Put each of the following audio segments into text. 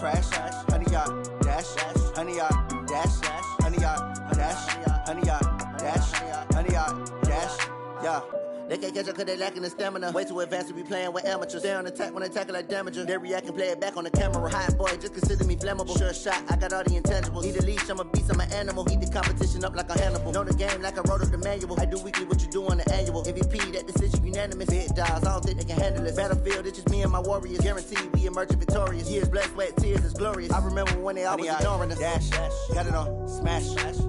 crash, 100 yard dash, 100 yard dash, 100 yard dash, 100 yard dash, 100 yard dash, yeah. They can't catch up cause they lacking the stamina. Way too advanced to be playing with amateurs. Stay on attack when they tackle like damager. They react and play it back on the camera. Hot boy, just consider me flammable. Sure shot, I got all the intangibles. Need a leash, I'm a beast, I'm an animal. Heat the competition up like a Hannibal. Know the game like I wrote up the manual. I do weekly what you do on the annual. MVP, that decision unanimous. Big dogs, I don't think they can handle it. Battlefield, it's just me and my warriors. Guaranteed we emerging victorious. Years, blood, sweat, tears, it's glorious. I remember when they always ignoring us. Dash, got it on, smash,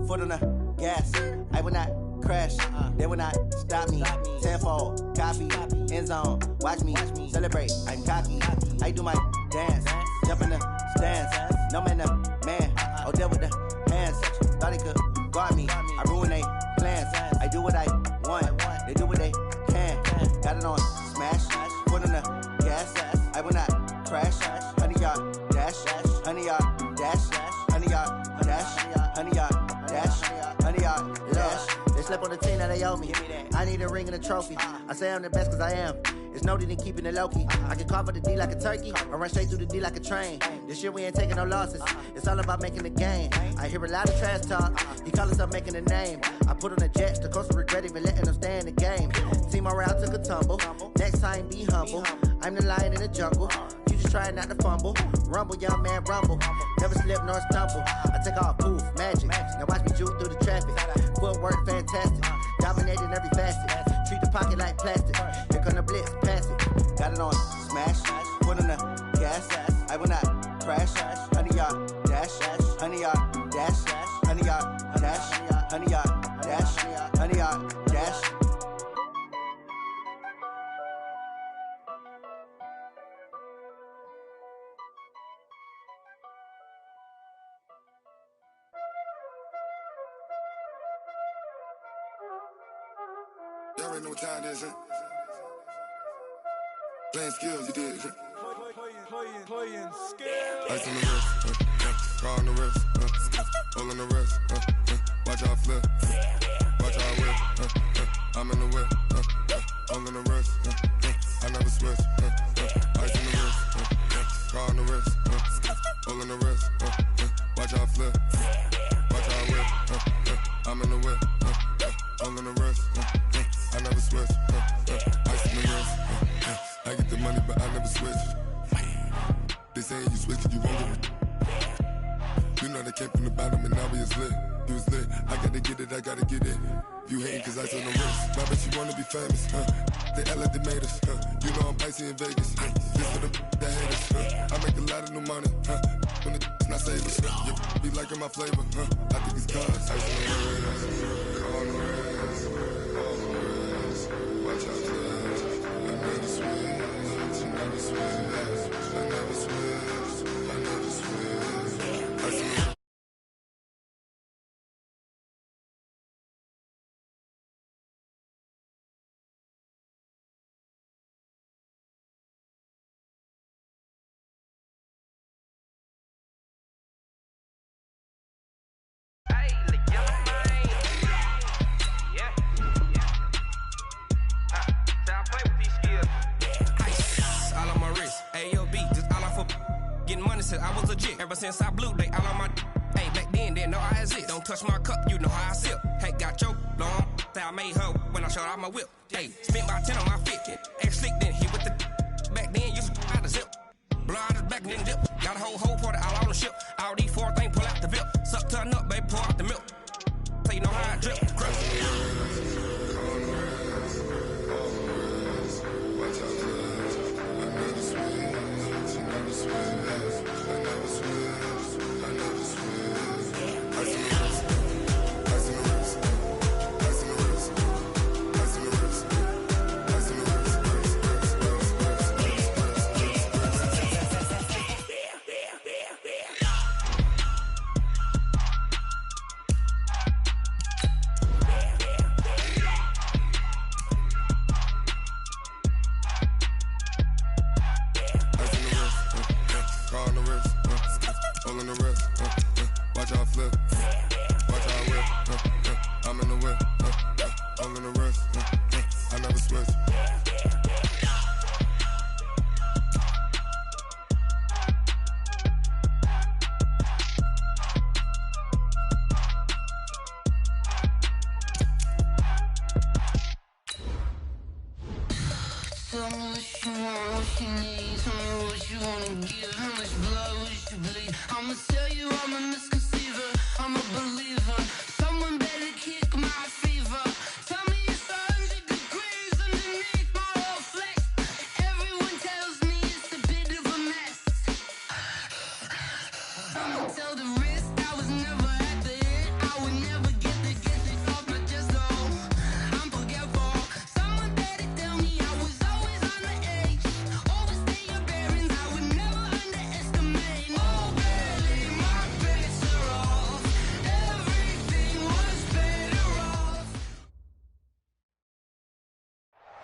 foot on the gas. I will not crash, they will not stop me. Tenfold, copy, end zone, watch me celebrate. I'm cocky, I do my dance, jump in the stands. No man, man, oh there with the hands. Thought he could guard me, I ruin they plans. I do what I want, they do what they can. Got it on smash, foot on the gas. I will not crash, 100 yard dash, 100 yard dash, 100 yard dash, 100 yard dash, 100 yard dash. They slept on the team, now they owe me. I need a ring and a trophy. I say I'm the best cause I am. It's no need in keeping it low-key. I can carve up the D like a turkey, or run straight through the D like a train. This year we ain't taking no losses. It's all about making the game. I hear a lot of trash talk. He call himself making a name. I put on the Jets, the coach will regret even letting them stay in the game. Team morale took a tumble. Next time be humble. I'm the lion in the jungle. You just trying not to fumble. Rumble, young man, rumble. Never slip nor stumble. I take off, poof, magic. Now watch me juke through the traffic. Footwork fantastic. Dominating every facet. Treat the pocket like plastic. Here come the blitz, pass it. Got it on smash. Foot on the gas. I will not crash. 100 yard dash. 100 yard dash. 100 yard dash. 100 yard dash. 100 yard dash. Y'all already know what time it is, huh? Playing skills, you did, huh? Playing skills. Ice on the wrist, car on the wrist, hole on the wrist, watch how I flip, watch how I whip, I'm in the whip, hole on the wrist, I never switch, ice on the wrist, car on the wrist, hole on the wrist, watch how I flip, watch how I whip, I'm in the whip, hole on the wrist, I never switch, ice on the wrist, I get the money but I never switch. They say you switch it, you won't get it. You know they came from the bottom and now we is lit. You was lit, I gotta get it, I gotta get it. You hating cause I on the wrist. My bitch, you wanna be famous, They act like they made us, You know I'm icy in Vegas, This for the that hate us, I make a lot of new money, When the not save us, You be liking my flavor, I think it's cause ice on the wrist, on the wrist, on the wrist. Watch out for this, I never switch, I never switch. I never switch, I never switch. I see it. I was legit ever since I blew they all on my hey back then didn't know I exist. Don't touch my cup, you know how I sip. Hey, got your long that I made her when I showed out my whip. Hey, spent about 10 on my fit. Ex slick then hit with the back then used to out the zip. Blow out his back then dip. Got a whole party all on the ship. All these four things pull out the VIP. Suck turn up, baby, pour out the milk. So you know how I drip.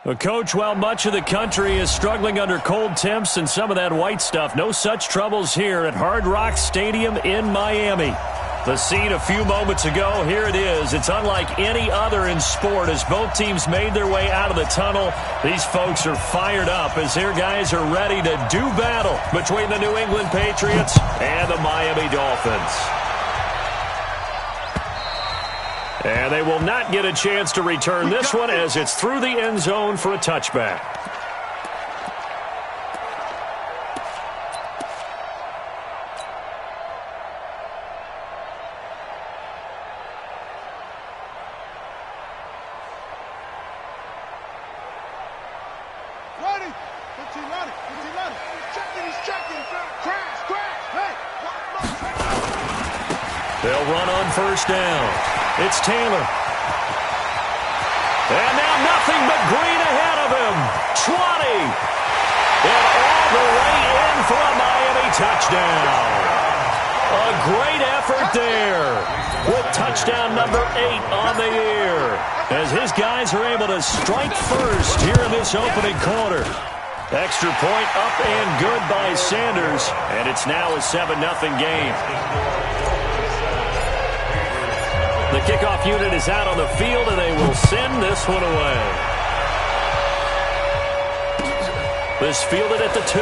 Well, Coach, while much of the country is struggling under cold temps and some of that white stuff, no such troubles here at Hard Rock Stadium in Miami. The scene a few moments ago, here it is. It's unlike any other in sport as both teams made their way out of the tunnel. These folks are fired up as their guys are ready to do battle between the New England Patriots and the Miami Dolphins. And they will not get a chance to return this one as it's through the end zone for a touchback. They'll run on first down. It's Taylor. And now nothing but green ahead of him. 20. And all the way in for a Miami touchdown. A great effort there with touchdown number 8 on the year as his guys are able to strike first here in this opening quarter. Extra point up and good by Sanders, and it's now a 7-0 game. The kickoff unit is out on the field, and they will send this one away. This fielded at the 2.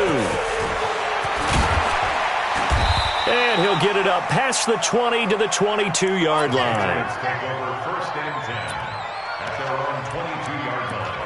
And he'll get it up past the 20 to the 22-yard line. Take over first and 10 at their own 22-yard line.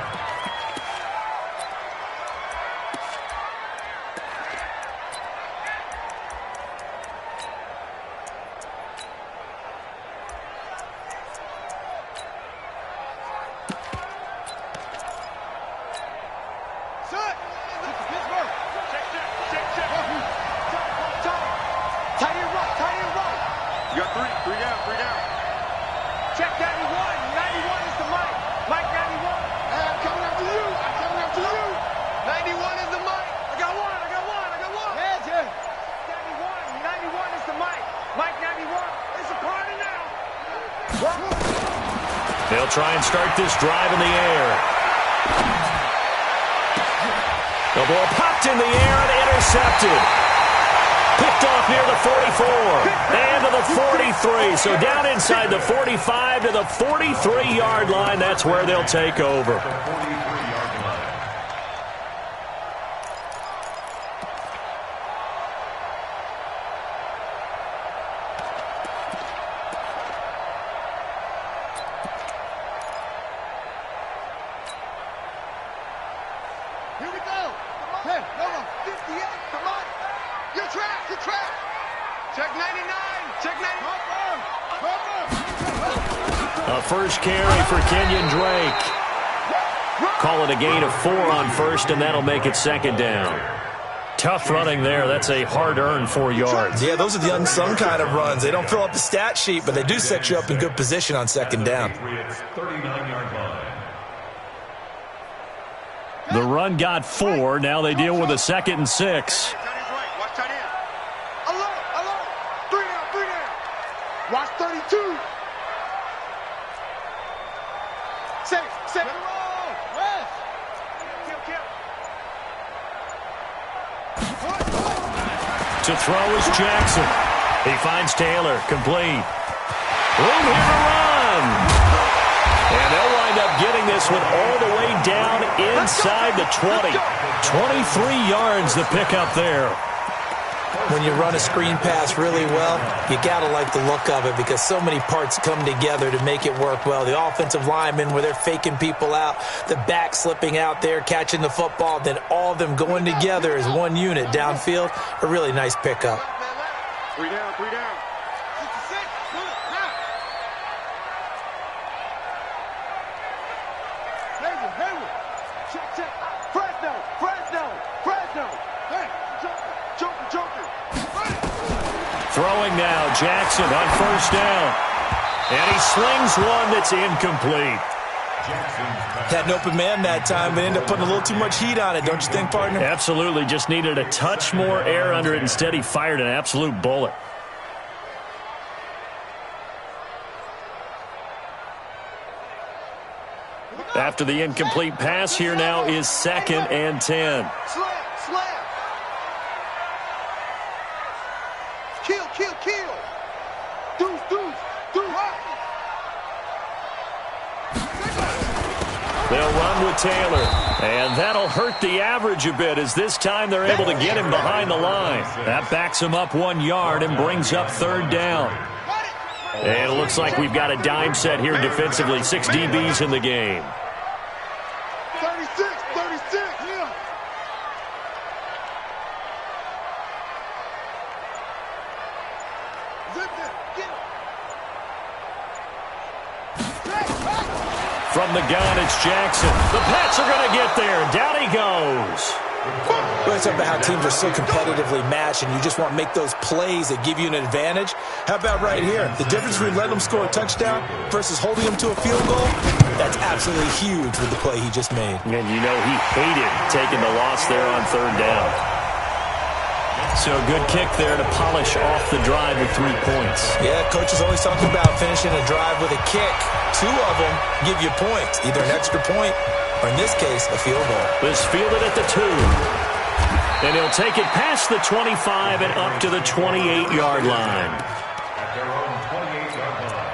They'll try and start this drive in the air. The ball popped in the air and intercepted. Picked off near the 44 and to the 43. So down inside the 45 to the 43-yard line. That's where they'll take over. A first carry for Kenyon Drake. Call it a gain of 4 on first, and that'll make it second down. Tough running there. That's a hard-earned 4 yards. Yeah, those are the unsung kind of runs. They don't fill up the stat sheet, but they do set you up in good position on second down. The run got 4. Now they deal with a 2nd and 6. Watch 32. Set. To throw is Jackson. He finds Taylor. Complete. Room here to run. And they'll wind up getting this one all the way down inside the 20. 23 yards the pickup there. When you run a screen pass really well, you got to like the look of it because so many parts come together to make it work well. The offensive linemen, where they're faking people out, the back slipping out there, catching the football, then all of them going together as one unit downfield. A really nice pickup. 3 down. Hayward. Check. Fresno. Hey, Joker. Throwing now, Jackson on first down. And he slings one that's incomplete. Had an open man that time, but ended up putting a little too much heat on it, don't you think, partner? Absolutely. Just needed a touch more air under it. Instead, he fired an absolute bullet. After the incomplete pass, here now is 2nd and 10. Slam. Kill. Deuce, hot. They'll run with Taylor, and that'll hurt the average a bit as this time they're able to get him behind the line. That backs him up 1 yard and brings up 3rd down. And it looks like we've got a dime set here defensively. 6 DBs in the game. 36, yeah. From the gun, it's Jackson. The Pats are going to get there. Down he goes. Well, it's about how teams are so competitively matched, and you just want to make those plays that give you an advantage. How about right here? The difference between letting them score a touchdown versus holding them to a field goal, that's absolutely huge with the play he just made. And you know he hated taking the loss there on 3rd down. So a good kick there to polish off the drive with 3 points. Yeah, coaches always talk about finishing a drive with a kick. 2 of them give you points, either an extra point or, in this case, a field goal. This fielded at the 2. And he'll take it past the 25 and up to the 28-yard line. At their own 28-yard line.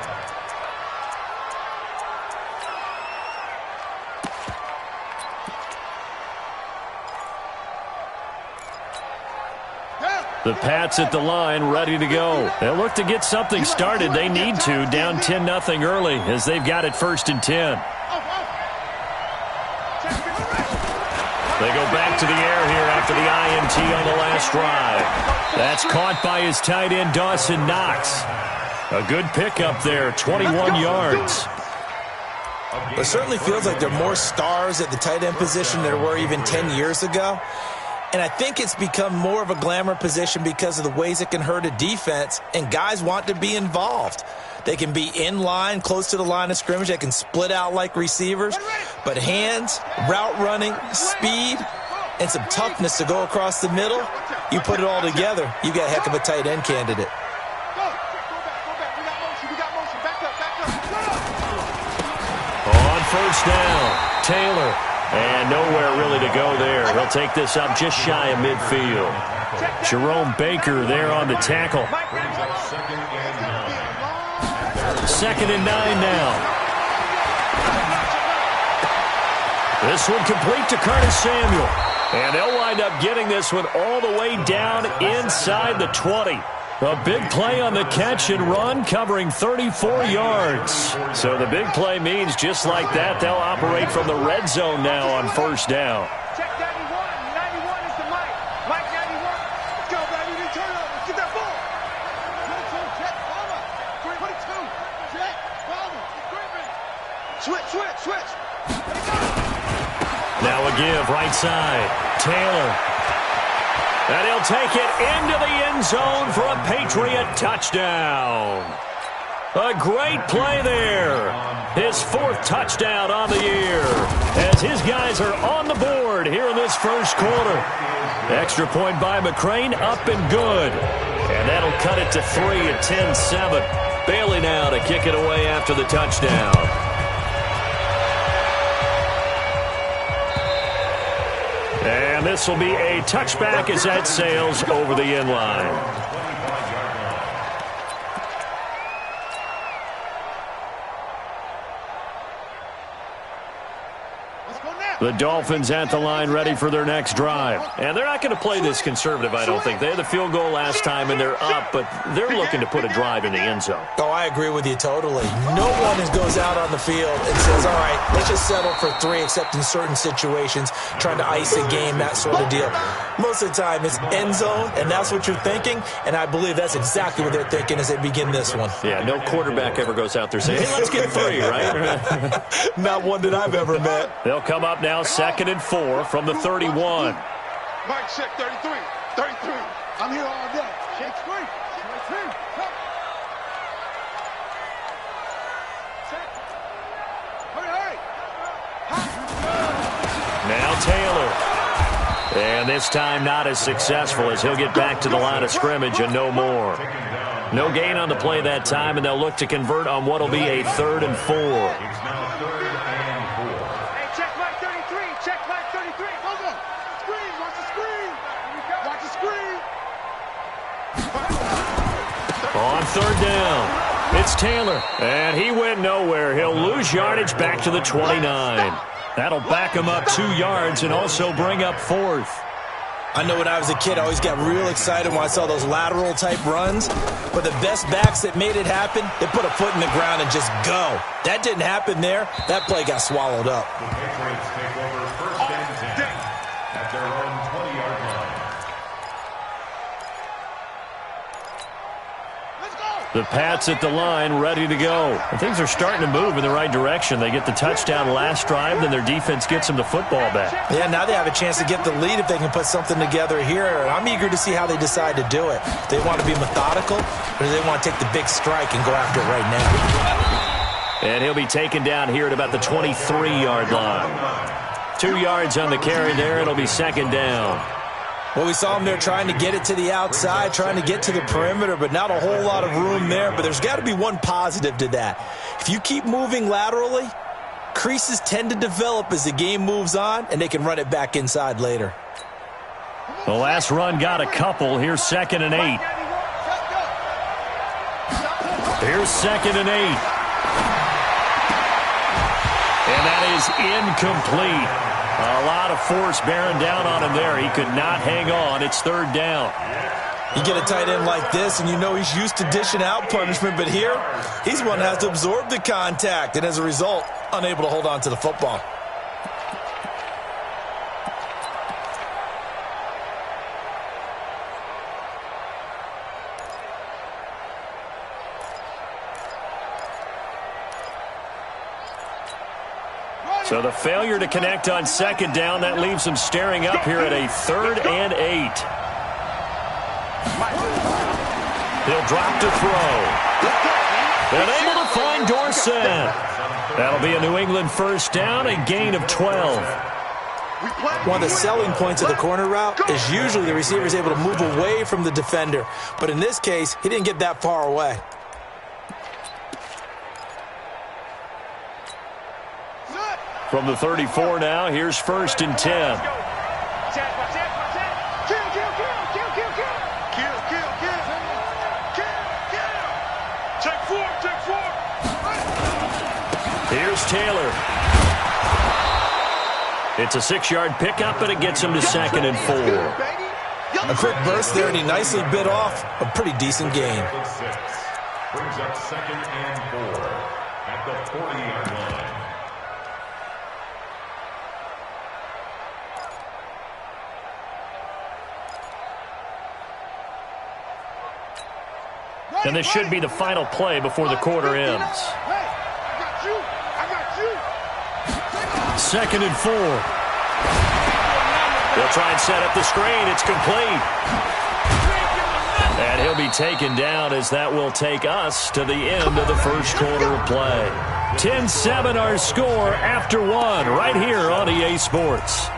The Pats at the line, ready to go. They'll look to get something started. They need to, down 10-0 early as they've got it 1st and 10. They go back to the air here after the INT on the last drive. That's caught by his tight end, Dawson Knox. A good pickup there, 21 yards. It certainly feels like there are more stars at the tight end position than there were even 10 years ago. And I think it's become more of a glamour position because of the ways it can hurt a defense, and guys want to be involved. They can be in line, close to the line of scrimmage. They can split out like receivers. But hands, route running, speed, and some toughness to go across the middle, you put it all together, you got a heck of a tight end candidate. On first down, Taylor. And nowhere really to go there. He'll take this up just shy of midfield. Jerome Baker there on the tackle. 2nd and 9 now. This one complete to Curtis Samuel. And they'll wind up getting this one all the way down inside the 20. A big play on the catch and run, covering 34 yards. So the big play means just like that, they'll operate from the red zone now on first down. Check 91. 91 is the Mike. Mike 91. Let's go, baby. We need turnovers. Get that ball. 22. Check. Palmer. 22. Check. Palmer. Switch. Now a give, right side. Taylor. And he'll take it into the end zone for a Patriot touchdown. A great play there. His 4th touchdown on the year as his guys are on the board here in this first quarter. Extra point by McCrane, up and good. And that'll cut it to 3 at 10-7. Bailey now to kick it away after the touchdown. And this will be a touchback as that sails over the end line. The Dolphins at the line ready for their next drive. And they're not going to play this conservative, I don't think. They had the field goal last time, and they're up, but they're looking to put a drive in the end zone. Oh, I agree with you totally. No one goes out on the field and says, all right, let's just settle for 3, except in certain situations, trying to ice a game, that sort of deal. Most of the time, it's end zone, and that's what you're thinking, and I believe that's exactly what they're thinking as they begin this one. Yeah, no quarterback ever goes out there saying, hey, let's get 3, right? Not one that I've ever met. They'll come up now 2nd and 4 from the 31. Mike, check 33. 33. I'm here all day. Now Taylor. And this time not as successful as he'll get back to the line of scrimmage and no more. No gain on the play that time, and they'll look to convert on what will be a 3rd and 4. It's now 3rd and 4. Hey, check Mike 33. Check Mike 33. Hold on. Screen. Watch the screen. Watch the screen. On 3rd down, it's Taylor, and he went nowhere. He'll lose yardage back to the 29. That'll back him up 2 yards and also bring up 4th. I know when I was a kid, I always got real excited when I saw those lateral-type runs. But the best backs that made it happen, they put a foot in the ground and just go. That didn't happen there. That play got swallowed up. The Patriots take over 1st and 10 at their own 20-yard line. The Pats at the line, ready to go. And things are starting to move in the right direction. They get the touchdown last drive, then their defense gets them the football back. Yeah, now they have a chance to get the lead if they can put something together here. I'm eager to see how they decide to do it. Do they want to be methodical, or do they want to take the big strike and go after it right now? And he'll be taken down here at about the 23-yard line. 2 yards on the carry there. It'll be 2nd down. Well, we saw him there trying to get it to the outside, trying to get to the perimeter, but not a whole lot of room there. But there's got to be one positive to that. If you keep moving laterally, creases tend to develop as the game moves on, and they can run it back inside later. The last run got a couple. Here's 2nd and 8. Here's 2nd and 8. And that is incomplete. A lot of force bearing down on him there. He could not hang on. It's 3rd down. You get a tight end like this, and you know he's used to dishing out punishment, but here, he's one that has to absorb the contact, and as a result, unable to hold on to the football. So the failure to connect on 2nd down, that leaves them staring up here at a 3rd and 8. He'll drop to throw. And able to find Dorsett. That'll be a New England 1st down, a gain of 12. One of the selling points of the corner route is usually the receiver is able to move away from the defender. But in this case, he didn't get that far away. From the 34 now, here's 1st and 10. Here's Taylor. It's a 6-yard pickup, and it gets him to 2nd and 4. A quick burst there, and he nicely bit off a pretty decent gain. Brings up 2nd and 4 at the 40-yard line. And this should be the final play before the quarter ends. 2nd and 4. They'll try and set up the screen. It's complete. And he'll be taken down as that will take us to the end of the 1st quarter of play. 10-7 our score after 1 right here on EA Sports.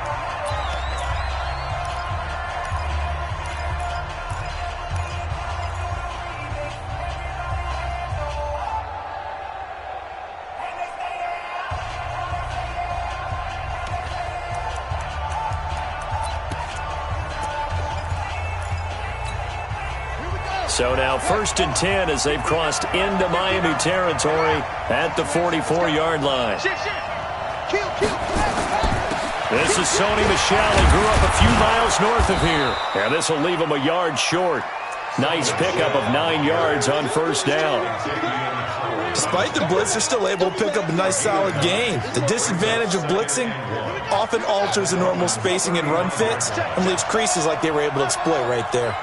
So now 1st and 10 as they've crossed into Miami territory at the 44-yard line. This is Sony Michel. He grew up a few miles north of here. And this will leave him a yard short. Nice pickup of 9 yards on 1st down. Despite the blitz, they're still able to pick up a nice solid gain. The disadvantage of blitzing often alters the normal spacing and run fits and leaves creases like they were able to exploit right there.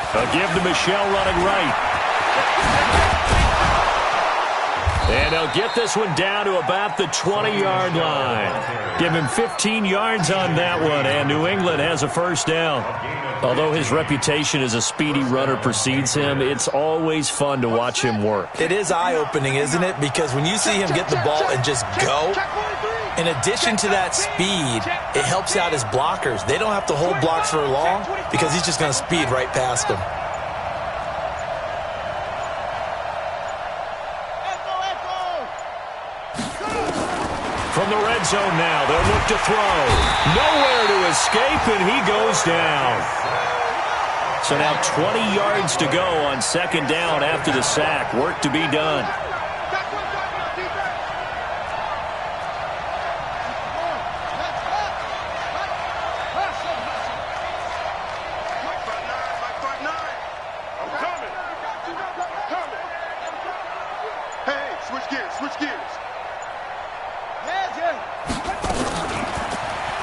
A give to Michel running right. And they'll get this one down to about the 20-yard line. Give him 15 yards on that one, and New England has a first down. Although his reputation as a speedy runner precedes him, it's always fun to watch him work. It is eye-opening, isn't it? Because when you see him get the ball and just go, in addition to that speed, it helps out his blockers. They don't have to hold blocks for long because he's just going to speed right past them. From the red zone now, they'll look to throw. Nowhere to escape, and he goes down. So now 20 yards to go on second down after the sack. Work to be done.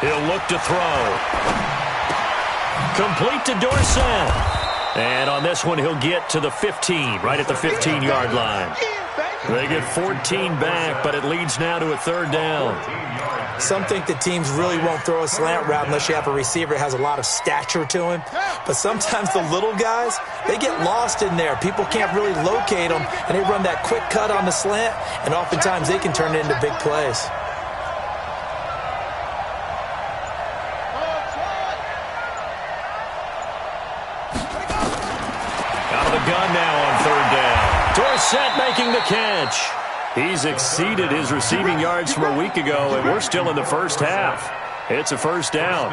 He'll look to throw. Complete to Dorsett. And on this one, he'll get to the 15, right at the 15-yard line. They get 14 back, but it leads now to a third down. Some think that teams really won't throw a slant route unless you have a receiver that has a lot of stature to him. But sometimes the little guys, they get lost in there. People can't really locate them, and they run that quick cut on the slant, and oftentimes they can turn it into big plays. Gun now on third down. Dorsett making the catch. He's exceeded his receiving yards from a week ago, and we're still in the first half. It's a first down.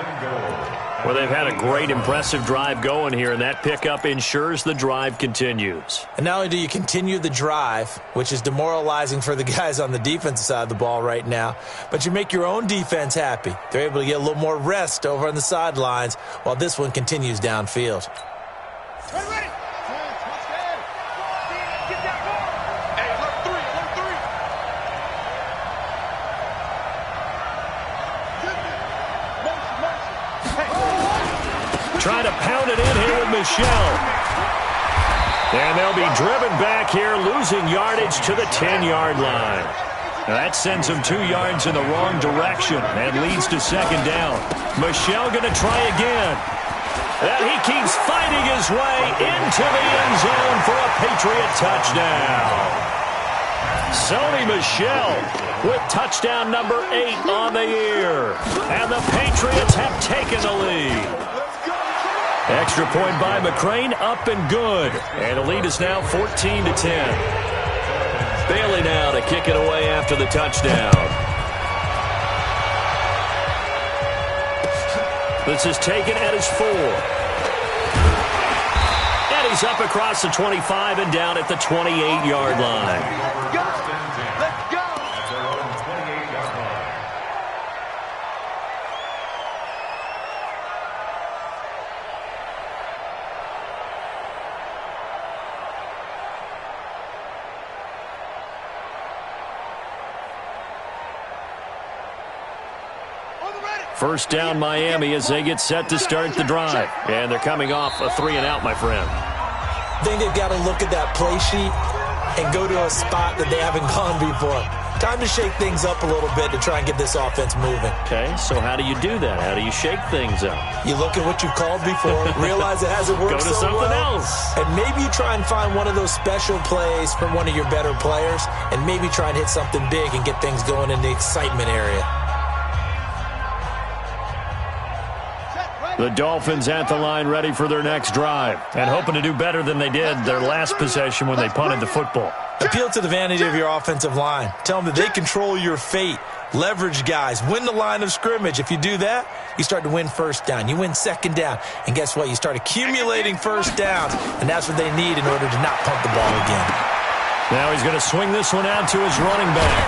Well, they've had a great, impressive drive going here, and that pickup ensures the drive continues. And not only do you continue the drive, which is demoralizing for the guys on the defensive side of the ball right now, but you make your own defense happy. They're able to get a little more rest over on the sidelines while this one continues downfield. Trying to pound it in here with Michelle. And they'll be driven back here, losing yardage to the 10-yard line. Now that sends them 2 yards in the wrong direction and leads to second down. Michelle going to try again. And he keeps fighting his way into the end zone for a Patriot touchdown. Sony Michel with touchdown number 8 on the year. And the Patriots have taken the lead. Extra point by McCrane, up and good. And the lead is now 14-10. Bailey now to kick it away after the touchdown. This is taken at his 4. And he's up across the 25 and down at the 28-yard line. First down Miami as they get set to start the drive. And they're coming off a 3-and-out, my friend. I think they've got to look at that play sheet and go to a spot that they haven't gone before. Time to shake things up a little bit to try and get this offense moving. Okay, so how do you do that? How do you shake things up? You look at what you called before, realize it hasn't worked so well. Go to something else. And maybe you try and find one of those special plays from one of your better players, and maybe try and hit something big and get things going in the excitement area. The Dolphins at the line ready for their next drive and hoping to do better than they did their last possession when they punted the football. Appeal to the vanity of your offensive line. Tell them that they control your fate. Leverage guys. Win the line of scrimmage. If you do that, you start to win first down. You win second down. And guess what? You start accumulating first downs. And that's what they need in order to not pump the ball again. Now he's going to swing this one out to his running back.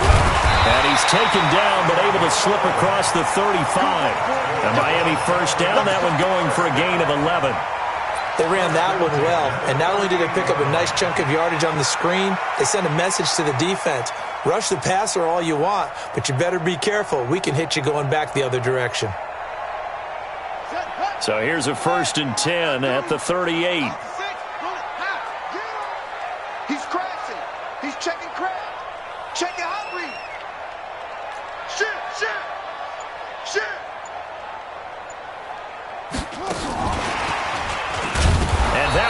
And he's taken down but able to slip across the 35. A Miami first down, that one going for a gain of 11. They ran that one well, and not only did they pick up a nice chunk of yardage on the screen, they sent a message to the defense. Rush the passer all you want, but you better be careful. We can hit you going back the other direction. So here's a 1st and 10 at the 38. He's crashing. He's checking crash.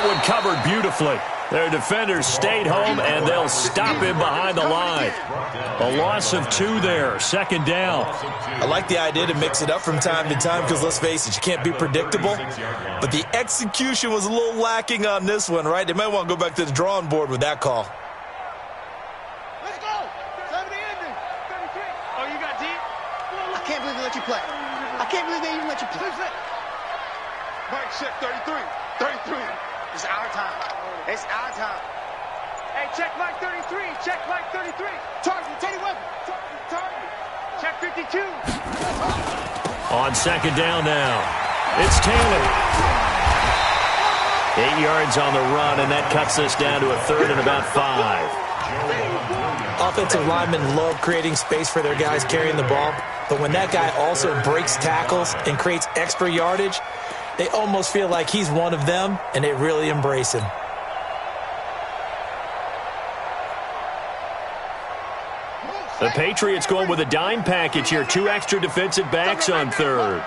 That one covered beautifully. Their defenders stayed home, and they'll stop him behind the line. A loss of 2 there, second down. I like the idea to mix it up from time to time because, let's face it, you can't be predictable. But the execution was a little lacking on this one, right? They might want to go back to the drawing board with that call. Let's go. 70 ending. 33. Oh, you got deep? I can't believe they let you play. I can't believe they even let you play. Mike check 33. 33. It's our time. It's our time. Hey, check Mike 33. Check Mike 33. Target. Take weapon. Target. Check 52. On second down now, it's Taylor. 8 yards on the run, and that cuts us down to a third and about 5. Offensive linemen love creating space for their guys carrying the ball, but when that guy also breaks tackles and creates extra yardage, they almost feel like he's one of them, and they really embrace him. The Patriots going with a dime package here. 2 extra defensive backs on third.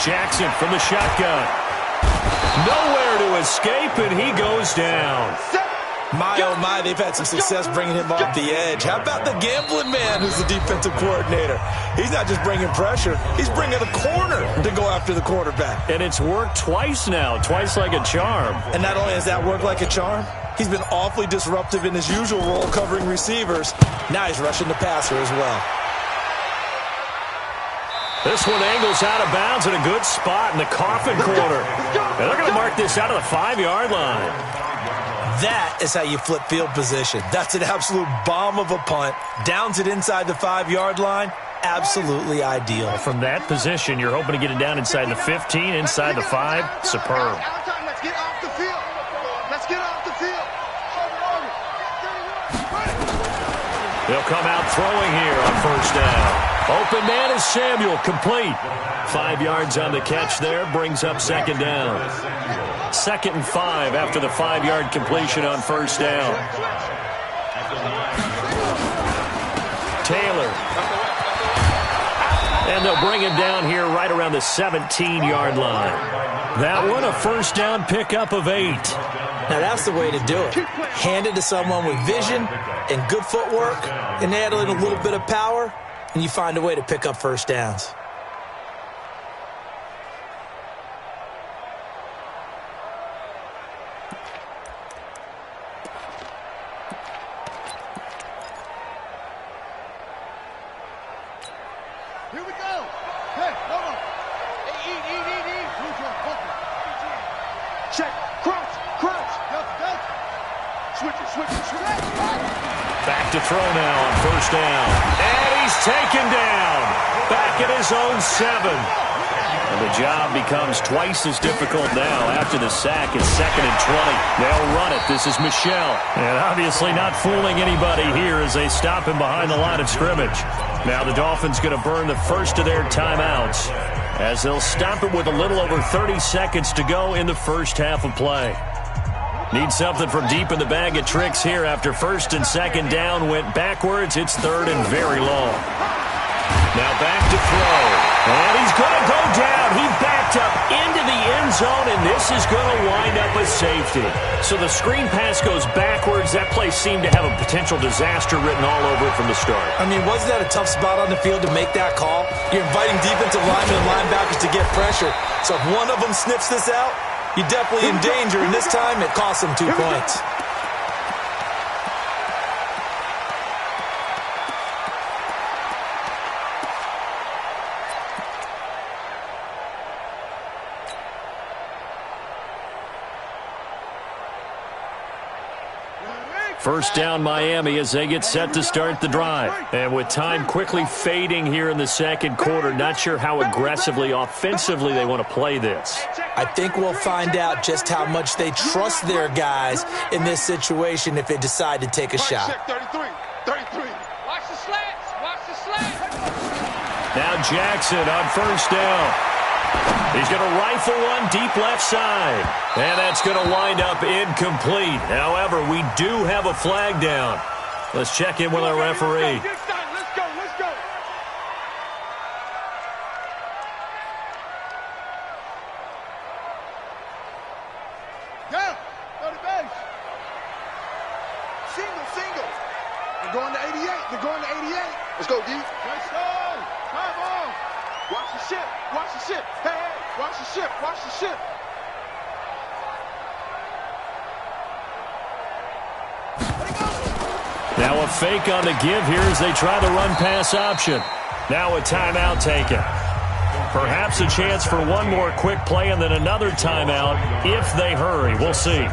Jackson from the shotgun. Nowhere to escape, and he goes down. My, oh my, they've had some success bringing him off the edge. How about the gambling man who's the defensive coordinator? He's not just bringing pressure. He's bringing a corner to go after the quarterback. And it's worked twice now, twice like a charm. And not only has that worked like a charm, he's been awfully disruptive in his usual role covering receivers. Now he's rushing the passer as well. This one angles out of bounds in a good spot in the coffin corner. And they're going to mark this out of the 5-yard line. That is how you flip field position. That's an absolute bomb of a punt. Downs it inside the 5-yard line. Absolutely ideal. From that position, you're hoping to get it down inside the 15, inside the 5. Superb. Let's get off the field. Let's get off the field. They'll come out throwing here on first down. Open man is Samuel, complete. 5 yards on the catch there, brings up second down. 2nd and 5 after the 5-yard completion on first down. Taylor. And they'll bring him down here right around the 17-yard line. That one, a first down pickup of 8. Now that's the way to do it. Hand it to someone with vision and good footwork, and add in a little bit of power, and you find a way to pick up first downs. Here we go. Hey, come on. Eat. Check. Crouch. Switch it. Back to throw now on first down. And he's taken down. Back at his own 7. And the job becomes twice as difficult now after the sack. It's 2nd and 20. They'll run it. This is Michel. And obviously not fooling anybody here as they stop him behind the line of scrimmage. Now the Dolphins going to burn the first of their timeouts as they'll stop it with a little over 30 seconds to go in the first half of play. Need something from deep in the bag of tricks here after 1st and 2nd down went backwards. It's 3rd and very long. Now back to throw. And he's going to go down. He backed up into the end zone, and this is going to wind up a safety. So the screen pass goes backwards. That play seemed to have a potential disaster written all over it from the start. I mean, wasn't that a tough spot on the field to make that call? You're inviting defensive linemen and linebackers to get pressure. So if one of them sniffs this out, you're definitely in danger, and this time it cost them 2 points. First down Miami as they get set to start the drive. And with time quickly fading here in the second quarter, not sure how aggressively, offensively they want to play this. I think we'll find out just how much they trust their guys in this situation if they decide to take a shot. 33. Watch the slants. Now Jackson on first down. He's going to rifle one deep left side. And that's going to wind up incomplete. However, we do have a flag down. Let's check in with our referee. Let's go. Let's go, D. Let's go. Come on. Watch the ship. Watch the ship. Hey, hey. Watch the ship. Watch the ship. Now a fake on the give here as they try the run-pass option. Now a timeout taken. Perhaps a chance for one more quick play and then another timeout if they hurry. We'll see.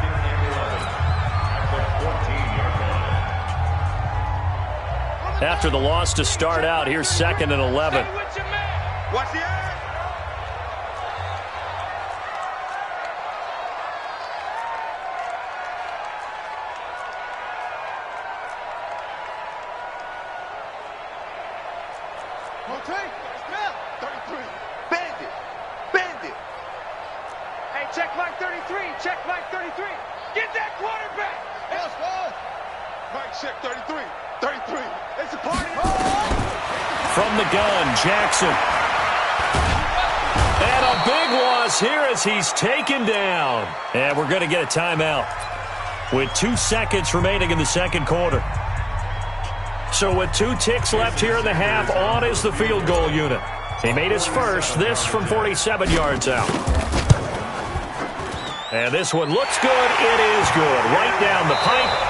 After the loss to start out, here's 2nd and 11. Watch the air. Okay, 33. Bend it. Bend it. Hey, check Mike 33. Check Mike 33. Get that quarterback. Let's go. Mike, check 33. 33. It's a party. From the gun, Jackson. And a big loss here as he's taken down. And we're going to get a timeout with 2 seconds remaining in the second quarter. So with 2 ticks left here in the half, on is the field goal unit. He made his first, this from 47 yards out. And this one looks good. It is good. Right down the pipe.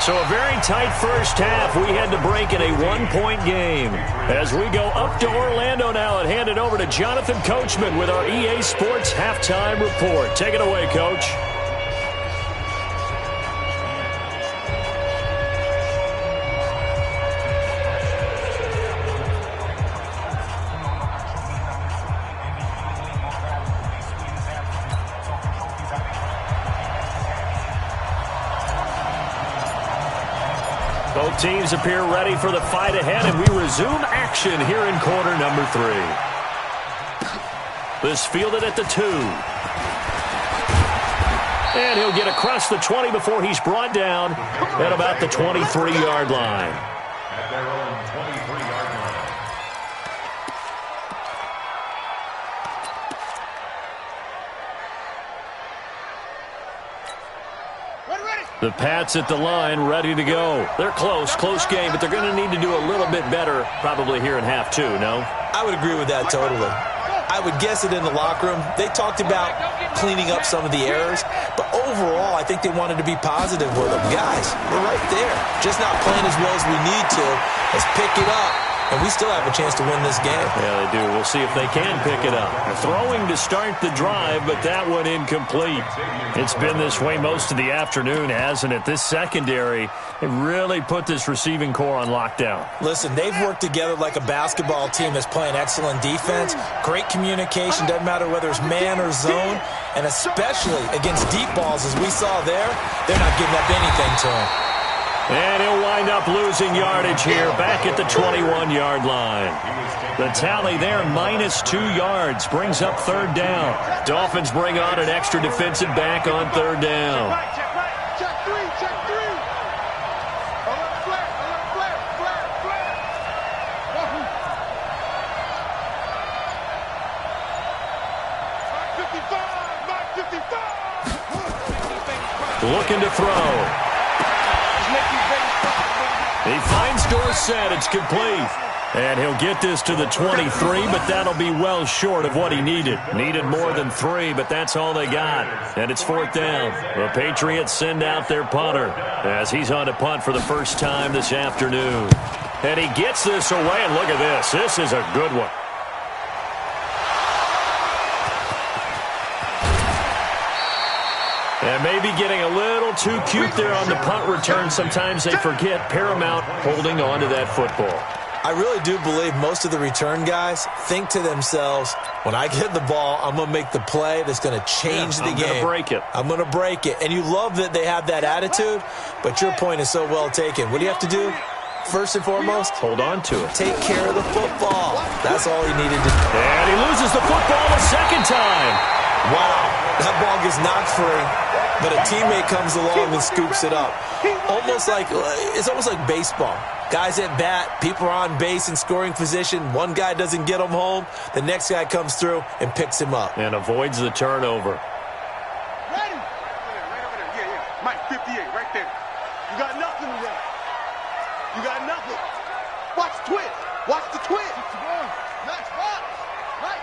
So a very tight first half. We had to break in a 1-point game. As we go up to Orlando now and hand it over to Jonathan Coachman with our EA Sports Halftime Report. Take it away, Coach. Both teams appear ready for the fight ahead, and we resume action here in quarter number 3. This fielded at the 2. And he'll get across the 20 before he's brought down at about the 23-yard line. At their own 23-yard line. The Pats at the line, ready to go. They're close game, but they're going to need to do a little bit better probably here in half 2, no? I would agree with that totally. I would guess it in the locker room. They talked about cleaning up some of the errors, but overall, I think they wanted to be positive with them. Guys, we're right there. Just not playing as well as we need to. Let's pick it up. And we still have a chance to win this game. Yeah, they do. We'll see if they can pick it up. Throwing to start the drive, but that one incomplete. It's been this way most of the afternoon, hasn't it? This secondary, they really put this receiving core on lockdown. Listen, they've worked together like a basketball team that's playing excellent defense. Great communication, doesn't matter whether it's man or zone. And especially against deep balls, as we saw there, they're not giving up anything to them. And he'll wind up losing yardage here back at the 21-yard line. The tally there, -2 yards, brings up 3rd down. Dolphins bring on an extra defensive back on 3rd down. Check 3. Check 3. Alert flare. Alert flare. Flare. Mike 55. Looking to throw. He finds Dorsett. It's complete. And he'll get this to the 23, but that'll be well short of what he needed. Needed more than 3, but that's all they got. And it's 4th down. The Patriots send out their punter as he's on to punt for the first time this afternoon. And he gets this away, and look at this. This is a good one. And maybe getting a little too cute there on the punt return. Sometimes they forget paramount holding on to that football. I really do believe most of the return guys think to themselves, when I get the ball, I'm going to make the play that's going to change the game. I'm going to break it. I'm going to break it. And you love that they have that attitude, but your point is so well taken. What do you have to do? First and foremost, hold on to it. Take care of the football. That's all he needed to do. And he loses the football a second time. Wow, that ball gets knocked free, but a teammate comes along and scoops it up. It's almost like baseball. Guys at bat, people are on base in scoring position. One guy doesn't get him home. The next guy comes through and picks him up. And avoids the turnover. Ready? Right over there. Yeah. Mike, 58, right there. You got nothing to that. You got nothing. Watch twist. Watch the twist. Max, box. Right.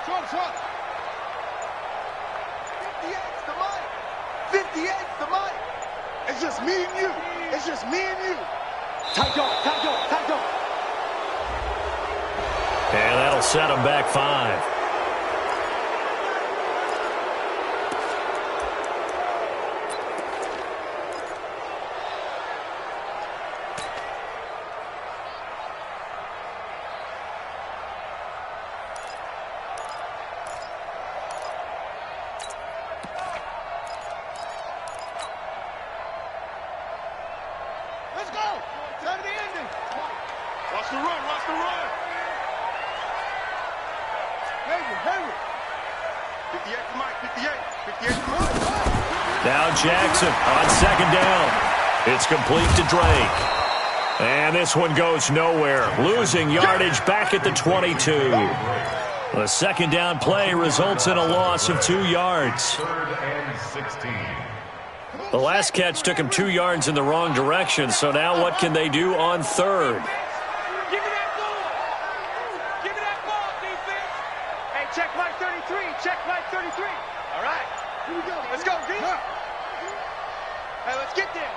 Short. 58's the mic. 58's the mic. It's just me and you. It's just me and you. Tight dog. And that'll set them back 5. Let's go. Time of the ending. Watch the run. Henry. 58 to Mike. 58 to Mike. Now Jackson on second down. It's complete to Drake. And this one goes nowhere. Losing yardage back at the 22. The second down play results in a loss of 2 yards. 3rd and 16. The last catch took him 2 yards in the wrong direction, so now what can they do on 3rd? Give me that ball, defense. Hey, check Mike 33. All right. Here we go. Let's go, D. Hey, let's get there.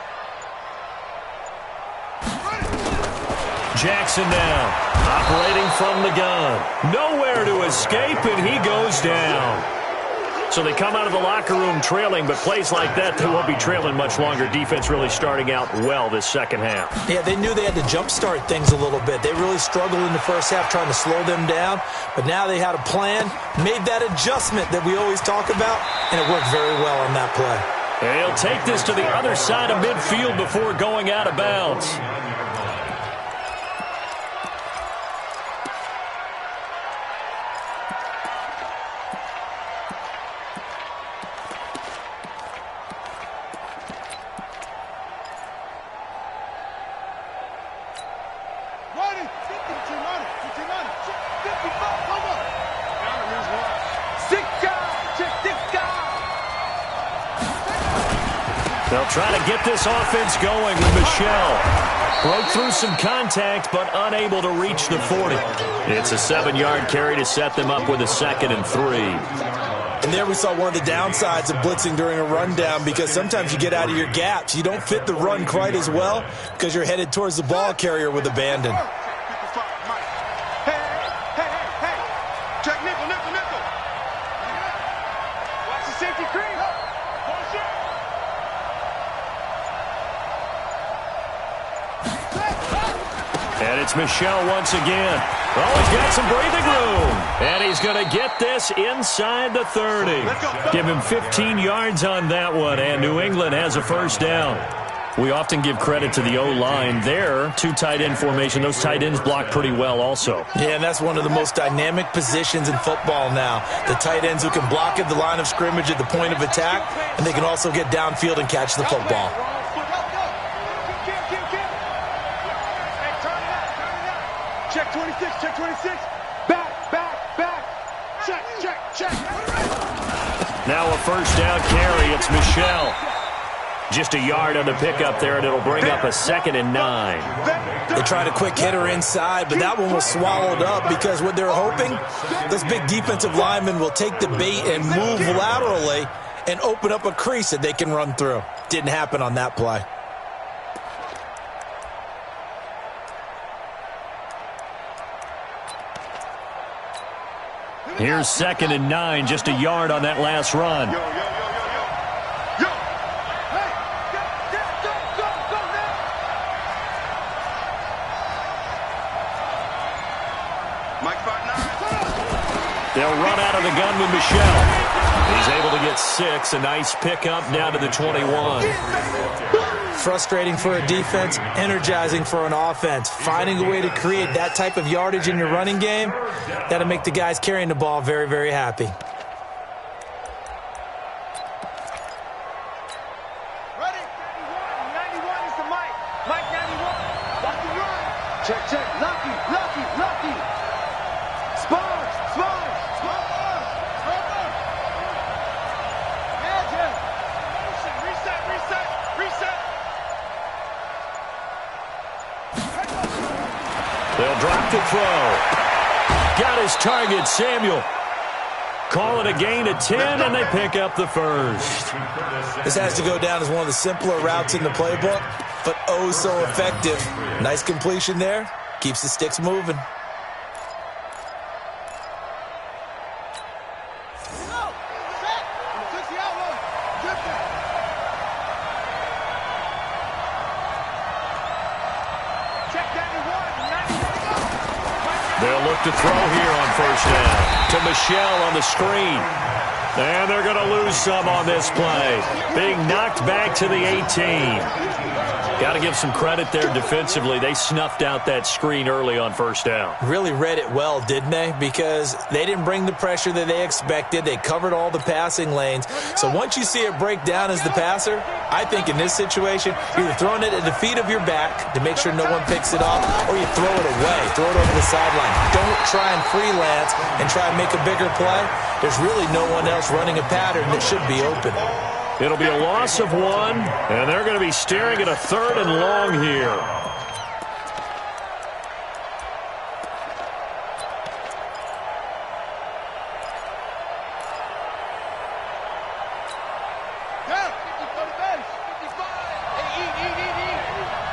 Jackson now, operating from the gun. Nowhere to escape, and he goes down. So they come out of the locker room trailing, but plays like that, they won't be trailing much longer. Defense really starting out well this second half. Yeah, they knew they had to jumpstart things a little bit. They really struggled in the first half trying to slow them down, but now they had a plan, made that adjustment that we always talk about, and it worked very well on that play. They'll take this to the other side of midfield before going out of bounds. They'll try to get this offense going with Michelle. Broke through some contact, but unable to reach the 40. It's a 7-yard carry to set them up with a 2nd and 3. And there we saw one of the downsides of blitzing during a rundown, because sometimes you get out of your gaps. You don't fit the run quite as well because you're headed towards the ball carrier with abandon. Hey. Check nickel. Watch the safety creep. And it's Michelle once again. Oh, he's got some breathing room. And he's going to get this inside the 30. Give him 15 yards on that one, and New England has a first down. We often give credit to the O-line there. 2 tight end formation. Those tight ends block pretty well also. Yeah, and that's one of the most dynamic positions in football now. The tight ends who can block at the line of scrimmage at the point of attack, and they can also get downfield and catch the football. Check 26. Back. Check. Now a first down carry. It's Michelle. Just a yard on the pickup there, and it'll bring up a 2nd and 9. They tried a quick hitter inside, but that one was swallowed up because what they're hoping, those big defensive linemen will take the bait and move laterally and open up a crease that they can run through. Didn't happen on that play. Here's 2nd and 9, just a yard on that last run. Yo. Hey, go now. Mike 5'9". They'll run out of the gun with Michelle. He's able to get 6, a nice pickup down to the 21. Frustrating for a defense, energizing for an offense. Finding a way to create that type of yardage in your running game, that'll make the guys carrying the ball very, very happy. Ready? 91 is the Mike. Mike 91. Watch the run. Check. Lucky. Spars. Reset. They'll drop to throw. Got his target, Samuel. Call it a gain of 10, and they pick up the first. This has to go down as one of the simpler routes in the playbook, but oh so effective. Nice completion there. Keeps the sticks moving. They'll look to throw here on first down. To Michelle on the screen. And they're going to lose some on this play. Being knocked back to the 18. Got to give some credit there defensively. They snuffed out that screen early on first down. Really read it well, didn't they? Because they didn't bring the pressure that they expected. They covered all the passing lanes. So once you see it break down as the passer, I think in this situation, you're either throwing it at the feet of your back to make sure no one picks it off, or you throw it away, throw it over the sideline. Don't try and freelance and try and make a bigger play. There's really no one else running a pattern that should be open. It'll be a loss of 1, and they're going to be staring at a 3rd and long here.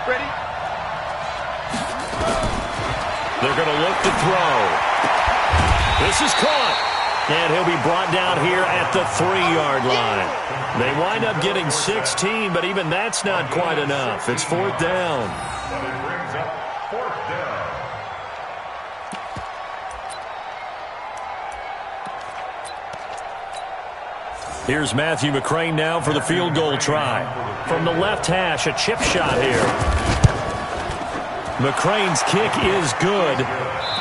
Ready? They're going to look to throw. This is caught. And he'll be brought down here at the 3-yard line. They wind up getting 16, but even that's not quite enough. It's 4th down. It brings up 4th down. Here's Matthew McCrane now for the field goal try. From the left hash, a chip shot here. McCrane's kick is good,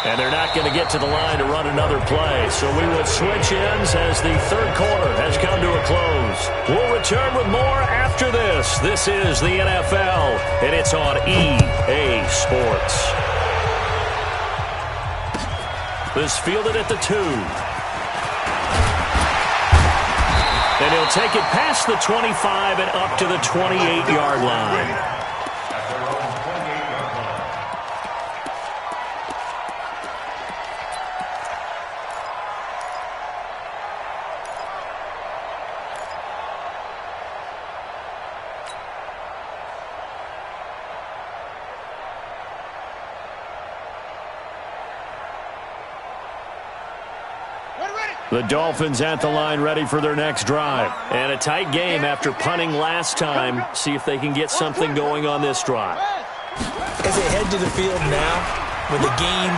and they're not going to get to the line to run another play. So we will switch ends as the 3rd quarter has come to a close. We'll return with more after this. This is the NFL, and it's on EA Sports. This fielded at the 2. And he'll take it past the 25 and up to the 28-yard line. The Dolphins at the line ready for their next drive. And a tight game after punting last time. See if they can get something going on this drive. As they head to the field now, with the game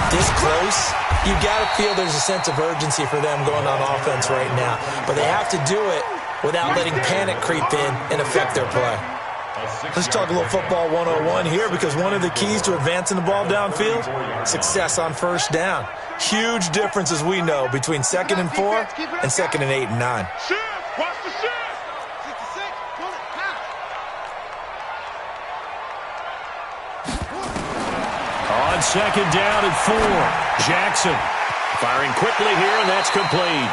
this close, you got to feel there's a sense of urgency for them going on offense right now. But they have to do it without letting panic creep in and affect their play. Let's talk a little football 101 here, because one of the keys to advancing the ball downfield, success on first down. Huge difference, as we know, between 2nd and 4 and 2nd and 8 and 9. Shift! Watch the shift! 66, pull it, On 2nd down and 4, Jackson firing quickly here, and that's complete.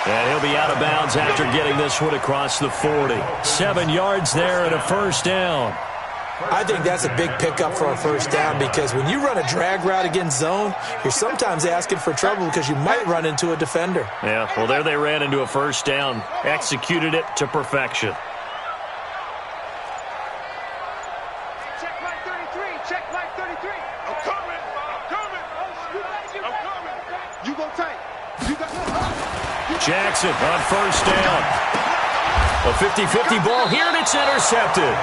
And he'll be out of bounds after getting this one across the 40. 7 yards there and a first down. I think that's a big pickup for a first down, because when you run a drag route against zone, you're sometimes asking for trouble because you might run into a defender. Yeah, well, there they ran into a first down. Executed it to perfection. Check my 33, check my 33. I'm coming, I'm coming, I'm coming. You go tight. You got Jackson on first down. A 50-50 ball here, and it's intercepted.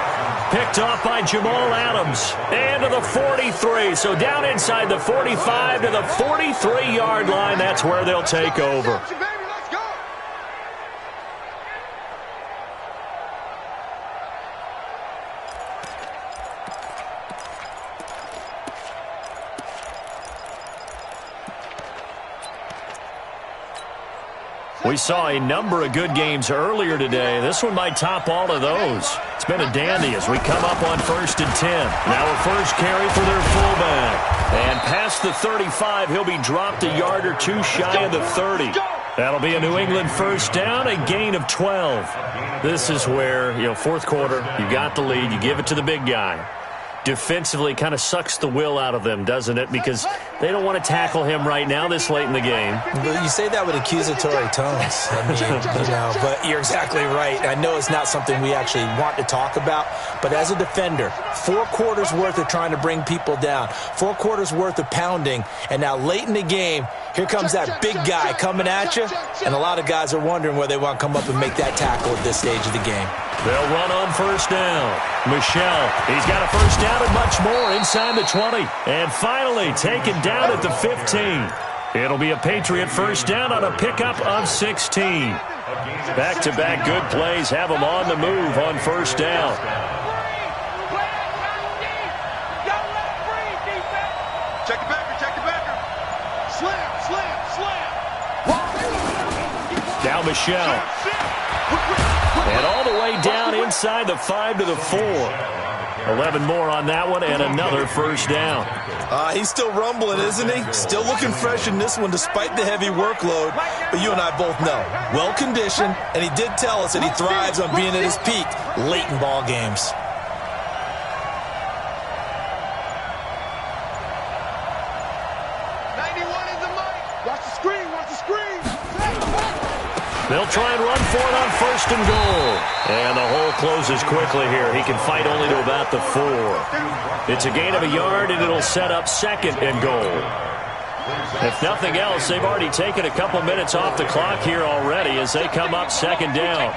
Picked off by Jamal Adams. And to the 43. So down inside the 45 to the 43-yard line. That's where they'll take over. We saw a number of good games earlier today. This one might top all of those. It's been a dandy as we come up on 1st and 10. Now a first carry for their fullback. And past the 35, he'll be dropped a yard or two shy of the 30. That'll be a New England first down, a gain of 12. This is where, 4th quarter, you got the lead, you give it to the big guy. defensively kind of sucks the will out of them, doesn't it? Because they don't want to tackle him right now this late in the game. But you say that with accusatory tones. I mean, but you're exactly right. I know it's not something we actually want to talk about, but as a defender, 4 quarters worth of trying to bring people down, 4 quarters worth of pounding, and now late in the game, here comes that big guy coming at you, and a lot of guys are wondering where they want to come up and make that tackle at this stage of the game. They'll run on first down. Michelle, he's got a first down and much more inside the 20. And finally taken down at the 15. It'll be a Patriot first down on a pickup of 16. Back-to-back good plays have them on the move on first down. Check the backer, check the backer. Slam, slam, slam. Now Michelle. And all the way down inside the 5 to the 4. 11 more on that one and another first down. He's still rumbling, isn't he? Still looking fresh in this one despite the heavy workload. But you and I both know, well-conditioned, and he did tell us that he thrives on being at his peak late in ball games. They'll try and run for it on first and goal. And the hole closes quickly here. He can fight only to about the 4. It's a gain of a yard, and it'll set up second and goal. If nothing else, they've already taken a couple minutes off the clock here already as they come up second down.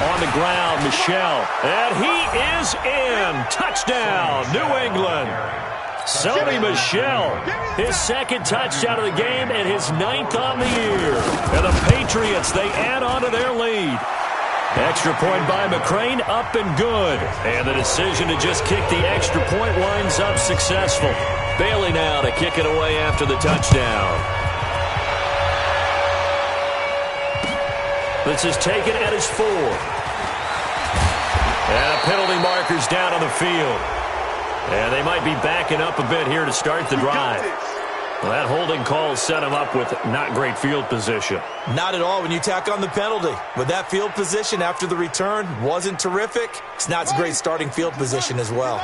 On the ground, Michelle. And he is in. Touchdown, New England. Sony Michel, his second touchdown of the game and his 9th on the year. And the Patriots, they add on to their lead. Extra point by McCrane, up and good. And the decision to just kick the extra point winds up successful. Bailey now to kick it away after the touchdown. This is taken at his 4. And a penalty marker's down on the field. And they might be backing up a bit here to start the drive. Well, that holding call set him up with not great field position. Not at all when you tack on the penalty. With that field position after the return wasn't terrific. It's not a great starting field position as well.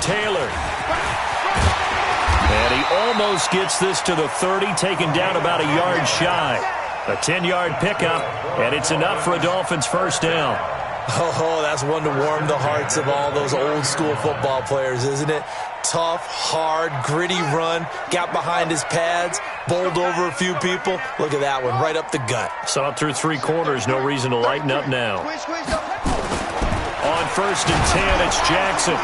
Taylor. And he almost gets this to the 30, taken down about a yard shy. A 10-yard pickup, and it's enough for a Dolphins first down. Oh, that's one to warm the hearts of all those old-school football players, isn't it? Tough, hard, gritty run, got behind his pads, bowled over a few people. Look at that one, right up the gut. Saw it through 3 quarters, no reason to lighten up now. On first and 10, it's Jackson.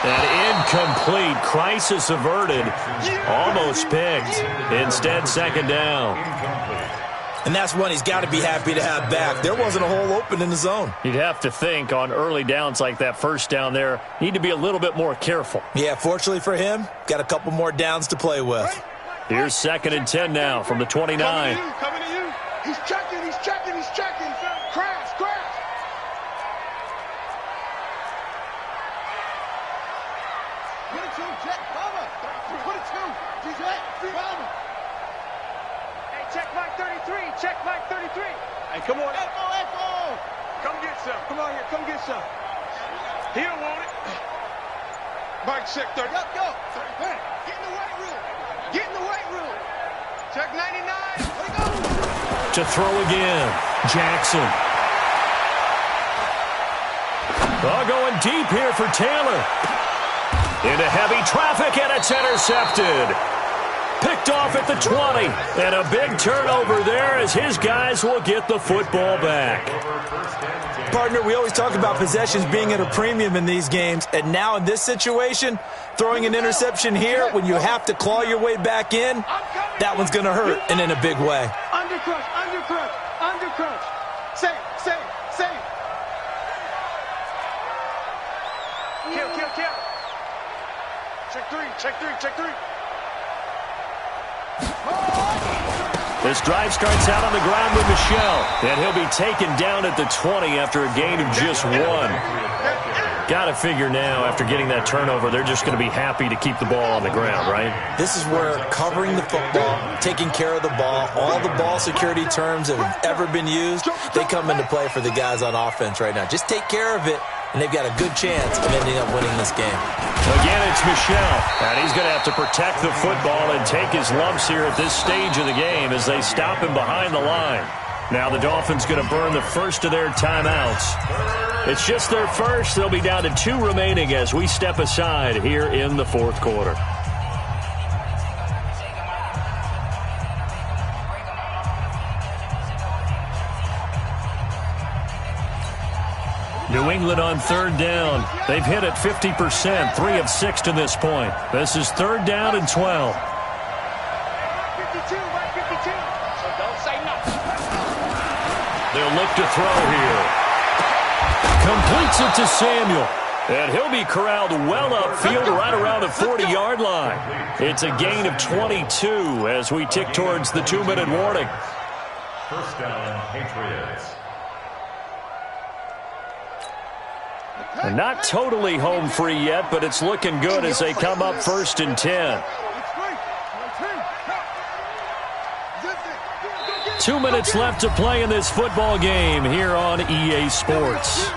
And incomplete, crisis averted, almost picked. Instead, second down. And that's one he's got to be happy to have back. There wasn't a hole open in the zone. You'd have to think on early downs like that first down there, need to be a little bit more careful. Yeah, fortunately for him, got a couple more downs to play with. Here's second and 10 now from the 29. Coming to you. He's checking, he's checking, he's checking. Crash, crash. Put it to him, Jet. Bomber. Put it to him. Jet. Bomber. Hey, check Mike 33. Check Mike 33. Hey, come on. Echo, echo. Come get some. Come on here. Come get some. He don't want it. Mike, check 30. Go, go. Get in the weight room. Get in the weight room. Check 99. Let it go. To throw again. Jackson. Oh, going deep here for Taylor. Into heavy traffic, and it's intercepted. Picked off at the 20. And a big turnover there as his guys will get the football back. Partner, we always talk about possessions being at a premium in these games. And now in this situation, throwing an interception here when you have to claw your way back in, that one's going to hurt, and in a big way. Undercrush, undercrush, undercrush. Save. Kill. Check three. This drive starts out on the ground with Michel, and he'll be taken down at the 20 after a gain of just 1. Got to figure now, after getting that turnover, they're just going to be happy to keep the ball on the ground, right? This is where covering the football, taking care of the ball, all the ball security terms that have ever been used, they come into play for the guys on offense right now. Just take care of it, and they've got a good chance of ending up winning this game. Again, it's Michel, and he's going to have to protect the football and take his lumps here at this stage of the game as they stop him behind the line. Now the Dolphins going to burn the first of their timeouts. It's just their first. They'll be down to 2 remaining as we step aside here in the fourth quarter. New England on third down. They've hit it 50%, 3 of 6 to this point. This is third down and 12. They'll look to throw here. Completes it to Samuel. And he'll be corralled well upfield right around the 40-yard line. It's a gain of 22 as we tick towards the 2-minute warning. First down, Patriots. And not totally home free yet, but it's looking good as they come up 1st and 10. 2 minutes left to play in this football game here on EA Sports.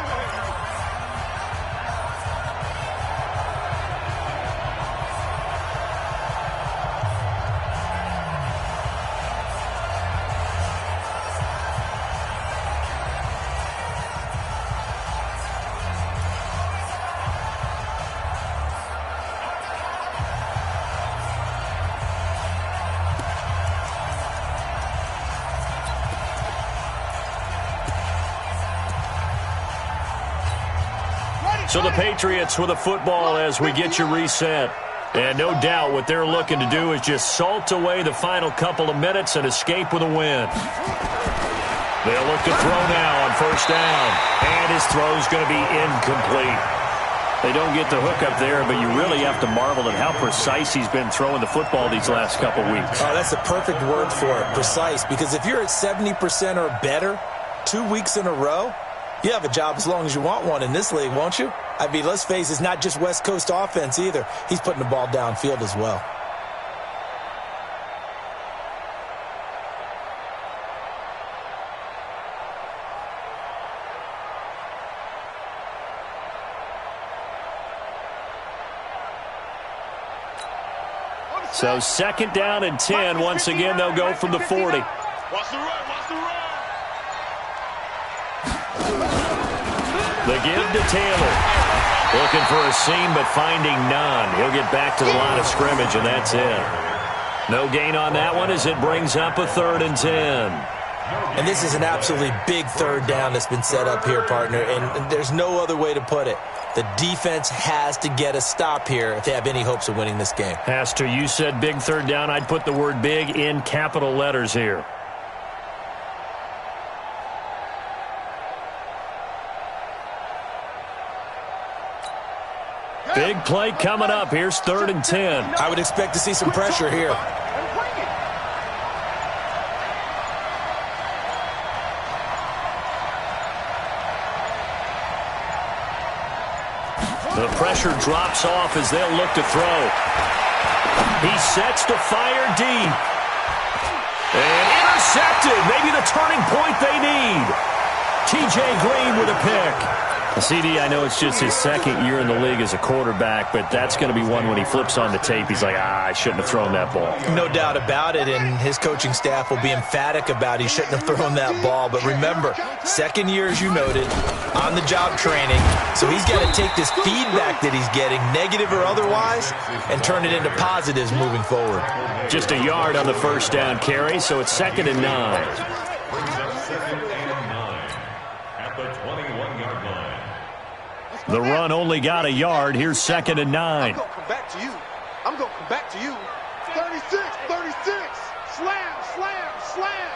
So the Patriots with a football as we get you reset. And no doubt what they're looking to do is just salt away the final couple of minutes and escape with a win. They'll look to throw now on first down. And his throw's going to be incomplete. They don't get the hook up there, but you really have to marvel at how precise he's been throwing the football these last couple weeks. Oh, that's a perfect word for it, precise. Because if you're at 70% or better 2 weeks in a row, you have a job as long as you want one in this league, won't you? I mean, let's face it, it's not just West Coast offense either. He's putting the ball downfield as well. So 2nd down and 10. Once again, they'll go from the 40. Watch the run, watch the run. The give to Taylor. Looking for a seam, but finding none. He'll get back to the line of scrimmage, and that's it. No gain on that one as it brings up a 3rd and 10. And this is an absolutely big third down that's been set up here, partner, and there's no other way to put it. The defense has to get a stop here if they have any hopes of winning this game. Has to. You said big third down. I'd put the word big in capital letters here. Big play coming up. Here's 3rd and 10. I would expect to see some pressure here. The pressure drops off as they'll look to throw. He sets to fire deep. And intercepted. Maybe the turning point they need. T.J. Green with a pick. CD, I know it's just his 2nd year in the league as a quarterback, but that's going to be one when he flips on the tape. He's like, I shouldn't have thrown that ball. No doubt about it, and his coaching staff will be emphatic about he shouldn't have thrown that ball. But remember, 2nd year, as you noted, on-the-job training. So he's got to take this feedback that he's getting, negative or otherwise, and turn it into positives moving forward. Just a yard on the first down carry, so it's 2nd and 9. The run only got a yard. Here's 2nd and 9. I'm going to come back to you. I'm going to come back to you. 36, 36. Slam, slam, slam.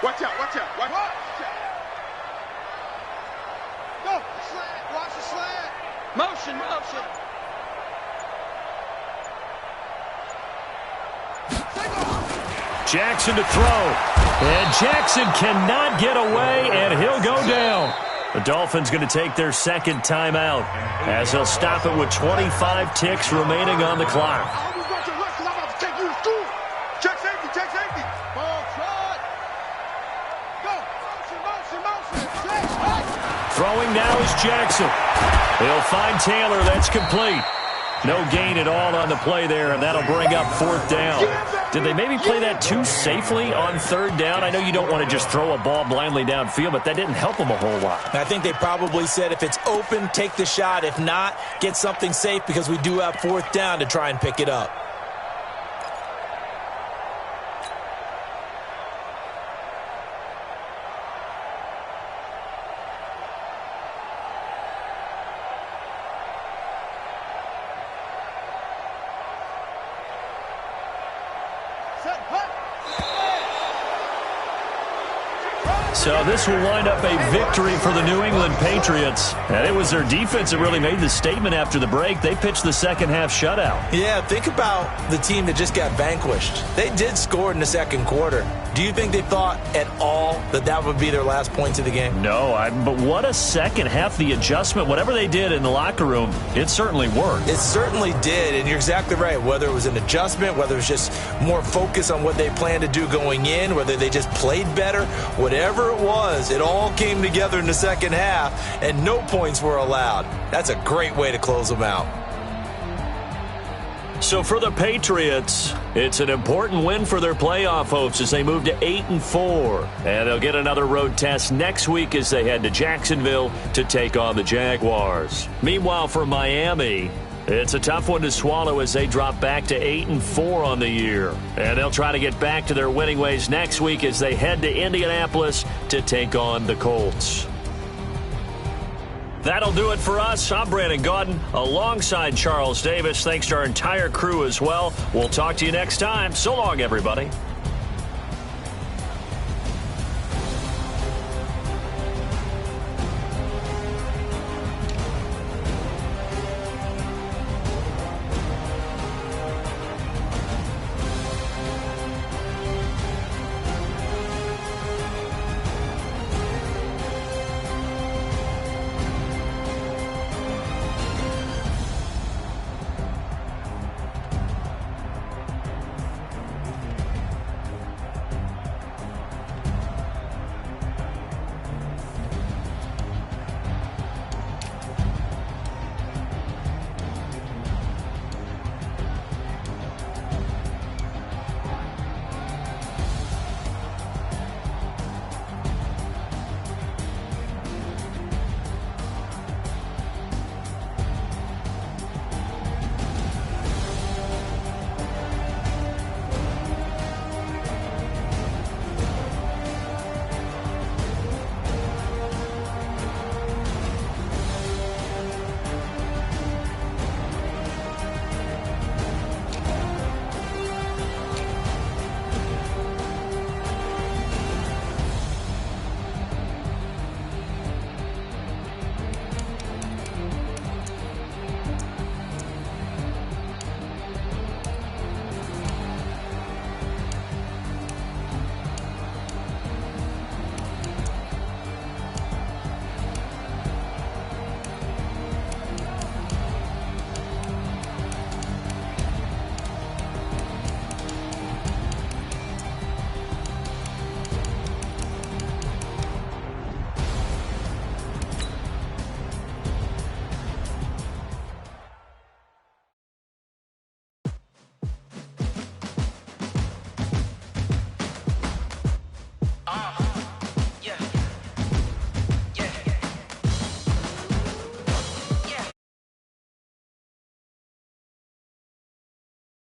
Watch out, watch out, watch out. Go. Slant, watch the slant. Motion, motion. Jackson to throw. And Jackson cannot get away, and he'll go down. The Dolphins going to take their second timeout as they'll stop it with 25 ticks remaining on the clock. I almost brought your lunch because I'm about to take you to school. Check safety, check safety. Ball trot. Go. Motion. Check. Throwing now is Jackson. He'll find Taylor. That's complete. No gain at all on the play there, and that'll bring up fourth down. Did they maybe play that too safely on third down? I know you don't want to just throw a ball blindly downfield, but that didn't help them a whole lot. I think they probably said if it's open, take the shot. If not, get something safe because we do have fourth down to try and pick it up. So this will wind up a victory for the New England Patriots. And it was their defense that really made the statement after the break. They pitched the second half shutout. Yeah, think about the team that just got vanquished. They did score in the second quarter. Do you think they thought at all that that would be their last points of the game? No, but what a second half. The adjustment, whatever they did in the locker room, it certainly worked. It certainly did, and you're exactly right. Whether it was an adjustment, whether it was just more focus on what they planned to do going in, whether they just played better, whatever it was, it all came together in the second half, and no points were allowed. That's a great way to close them out. So for the Patriots, it's an important win for their playoff hopes as they move to 8-4. And they'll get another road test next week as they head to Jacksonville to take on the Jaguars. Meanwhile, for Miami, it's a tough one to swallow as they drop back to 8-4 on the year. And they'll try to get back to their winning ways next week as they head to Indianapolis to take on the Colts. That'll do it for us. I'm Brandon Gaudin alongside Charles Davis. Thanks to our entire crew as well. We'll talk to you next time. So long, everybody.